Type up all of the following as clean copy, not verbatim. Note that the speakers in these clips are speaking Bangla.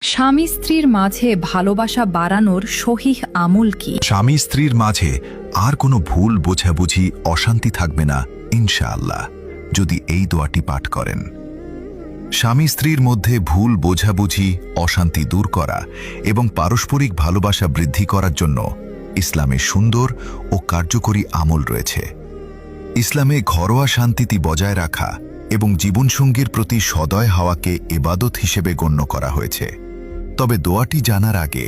স্বামী স্ত্রীর মাঝে ভালোবাসা বাড়ানোর সহিহ আমল কি? স্বামী স্ত্রীর মাঝে আর কোনো ভুল বোঝাবুঝি অশান্তি থাকবে না ইনশাআল্লাহ যদি এই দোয়াটি পাঠ করেন। স্বামী স্ত্রীর মধ্যে ভুল বোঝাবুঝি অশান্তি দূর করা এবং পারস্পরিক ভালোবাসা বৃদ্ধি করার জন্য ইসলামে সুন্দর ও কার্যকরী আমল রয়েছে। ইসলামে ঘরোয়া শান্তিটি বজায় রাখা এবং জীবনসঙ্গীর প্রতি সদয় হওয়াকে ইবাদত হিসেবে গণ্য করা হয়েছে। তবে দোয়াটি জানার আগে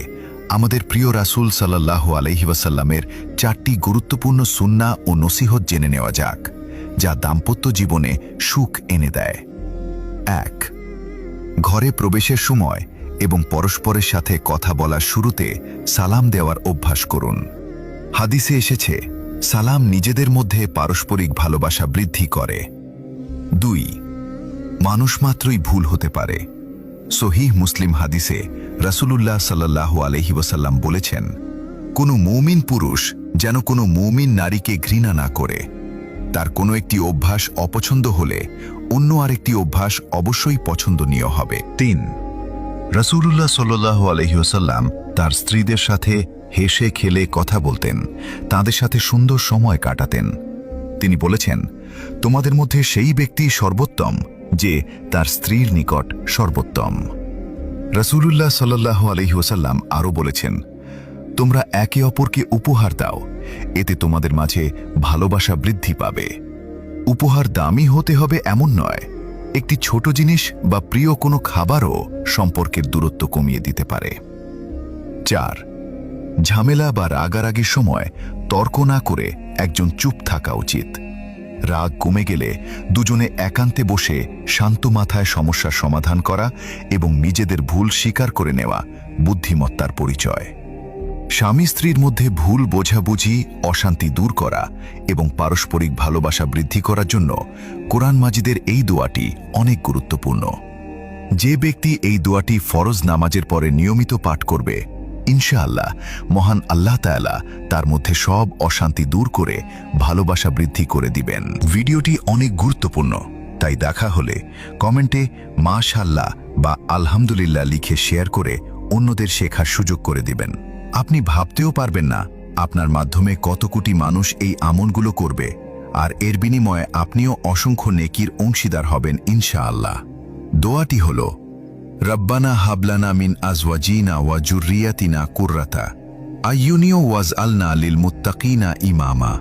আমাদের প্রিয় রাসূল সাল্লাল্লাহু আলাইহি ওয়াসাল্লামের 4টি গুরুত্বপূর্ণ সুন্নাহ ও নসিহত জেনে নেওয়া যাক, যা দাম্পত্য জীবনে সুখ এনে দেয়। 1. ঘরে প্রবেশের সময় এবং পরস্পরের সাথে কথা বলার শুরুতে সালাম দেওয়ার অভ্যাস করুন। হাদিসে এসেছে, সালাম নিজেদের মধ্যে পারস্পরিক ভালোবাসা বৃদ্ধি করে। 2. মানুষ মাত্রই ভুল হতে পারে। সহিহ মুসলিম হাদিসে রাসূলুল্লাহ সাল্লাল্লাহু আলাইহি ওয়াসাল্লাম বলেছেন, কোনো মুমিন পুরুষ যেন কোনো মুমিন নারীকে ঘৃণা না করে। তার কোনো একটি অভ্যাস অপছন্দ হলে অন্য আরেকটি অভ্যাস অবশ্যই পছন্দনীয় হবে। 3. রাসূলুল্লাহ সাল্লাল্লাহু আলাইহি ওয়াসাল্লাম তার স্ত্রীদের সাথে হেসে খেলে কথা বলতেন, তাদের সাথে সুন্দর সময় কাটাতেন। তিনি বলেছেন, তোমাদের মধ্যে সেই ব্যক্তি সর্বোত্তম যে তার স্ত্রীর নিকট সর্বোত্তম। রাসূলুল্লাহ সাল্লাল্লাহু আলাইহি ওয়াসাল্লাম আরও বলেছেন, তোমরা একে অপরকে উপহার দাও, এতে তোমাদের মাঝে ভালোবাসা বৃদ্ধি পাবে। উপহার দামি হতে হবে এমন নয়, একটি ছোট জিনিস বা প্রিয় কোনো খাবারও সম্পর্কের দূরত্ব কমিয়ে দিতে পারে। 4. ঝামেলা বা রাগারাগির সময় তর্ক না করে একজন চুপ থাকা উচিত। রাগ কমে গেলে দুজনে একান্তে বসে শান্ত মাথায় সমস্যার সমাধান করা এবং নিজেদের ভুল স্বীকার করে নেওয়া বুদ্ধিমত্তার পরিচয়। স্বামী স্ত্রীর মধ্যে ভুল বোঝাবুঝি অশান্তি দূর করা এবং পারস্পরিক ভালোবাসা বৃদ্ধি করার জন্য কোরআন মাজিদের এই দোয়াটি অনেক গুরুত্বপূর্ণ। যে ব্যক্তি এই দোয়াটি ফরজ নামাজের পরে নিয়মিত পাঠ করবে, ইনশাআল্লাহ মহান আল্লাহ তাআলা তার মধ্যে সব অশান্তি দূর করে ভালোবাসা বৃদ্ধি করে দিবেন। ভিডিওটি অনেক গুরুত্বপূর্ণ, তাই দেখা হলে কমেন্টে মাশাআল্লাহ বা আলহামদুলিল্লাহ লিখে শেয়ার করে অন্যদের শেখার সুযোগ করে দিবেন। আপনি ভাবতেও পারবেন না আপনার মাধ্যমে কত কোটি মানুষ এই আমলগুলো করবে, আর এর বিনিময়ে আপনিও অসংখ্য নেকির অংশীদার হবেন ইনশাআল্লাহ। দোয়াটি হল, রব্বানা হাবলানা মিন আজওয়াজিনা ওয়া যুররিয়াতিনা কুররাতা আইয়ুনি ওয়াজআলনা লিল মুত্তাকিনা ইমামা।